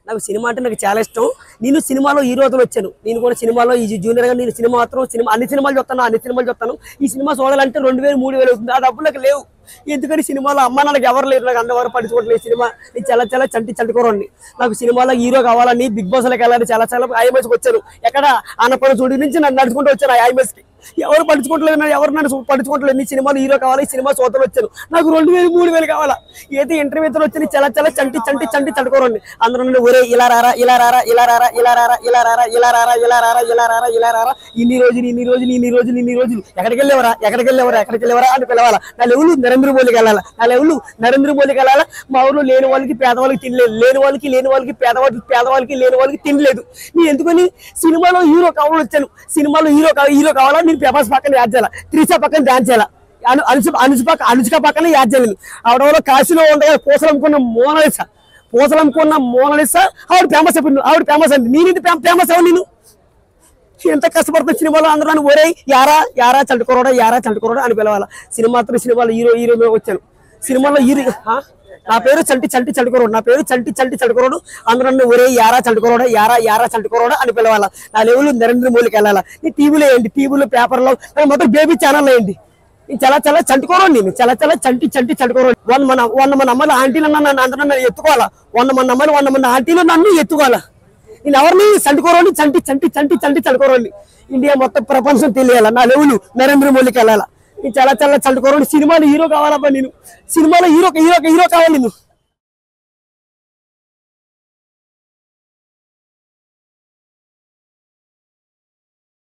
నాకు సినిమా అంటే నాకు చాలా ఇష్టం. నేను సినిమాలో హీరోతో వచ్చాను. నేను కూడా సినిమాలో ఈ జూనియర్గా నేను సినిమా మాత్రం అన్ని సినిమాలు చూస్తాను. ఈ సినిమా చూడాలంటే 2000 3000 అవుతుంది. ఆ డబ్బులు నాకు లేవు. ఎందుకని సినిమాలో అమ్మ నాకు ఎవరు లేరు, నాకు అందవారు పడుచుకోవట్లేదు. సినిమా నేను చాలా చంటుకోరండి. నాకు సినిమాలో హీరో కావాలని బిగ్ బాస్ లోకి వెళ్ళాలని చాలా ఐఎంఎస్కి వచ్చాను. ఎక్కడ ఆనపడ చూడి నుంచి నన్ను నడుచుకుంటూ వచ్చాను ఆ ఐఎంఎస్కి. ఎవరు పడుచుకోవట్లేదు, ఎవరు నన్ను పడుచుకోవట్లేదు. నీ సినిమాలో హీరో కావాలి, సినిమా సోతలు వచ్చాను. నాకు 2000 3000 కావాలా. ఏదో ఇంటర్వ్యూతో వచ్చి చాలా చంటుకోరండి. అందరూ నుండి ఒరే ఇలా రారా ఇన్ని రోజులు ఎక్కడికి వెళ్ళేవరా అని పిలవాలా. నా లెవెల్ నరేంద్ర మోడీకి వెళ్ళాలా. మా ఊళ్ళో లేని వాళ్ళకి పేదవాళ్ళకి తినలేదు, లేని వాళ్ళకి పేదవాళ్ళకి తినలేదు. నీ ఎందుకని సినిమాలో హీరో కావాలని వచ్చాను. సినిమాలో హీరో కావాలా. నేను ప్రభాస్ పక్కన యాడ్ చేయాలా, త్రిష పక్కన డాన్స్ చేయాలా, అనుష్క పక్కన యాడ్ చేయలేదు. ఆవిడ కాశీలో ఉండగా పూసలమ్ముకున్న మోనాలిసా ఆవిడ ఫేమస్ అయిపోయింది. ఆవిడ ఫేమస్ అండి. నేను ఫేమస్ అవ్వ. నేను ఎంత కష్టపడుతున్న సినిమాలో అందరూ ఒరే యారా చంటుకోరడా అని పిలవాలా. సినిమాలో హీరో వచ్చాను. సినిమాలో హీరో నా పేరు చంటి చంటుకోరాడు. అందరూ ఒరే యారా చంటుకోరాడా అని పిలవాలా. నా లెవెల్ నరేంద్ర మోడీకి వెళ్ళాలా. నీ టీవీలో వేయండి, టీవీలో పేపర్లో మొత్తం బేబీ ఛానల్లో వేయండి. నేను చాలా చంటుకోరండి. నేను చాలా చంటుకోరండి. 100 మంది అమ్మాయిలు ఆంటీలు అందరూ నన్ను ఎత్తుకోవాలా. 100 మంది అమ్మాయిలు 100 మంది ఆంటీలు నన్ను ఎత్తుకోవాలా. నేను ఎవరిని చంటుకోరండి. చంటుకోరండి. ఇండియా మొత్తం ప్రపంచం తెలియాలా. నా లెవెల్ నరేంద్ర మోడీకి వెళ్ళాలా. నేను చాలా చంటుకోరండి. సినిమాలో హీరో కావాలబ్బా. నేను సినిమాలో హీరో కావాలి. నేను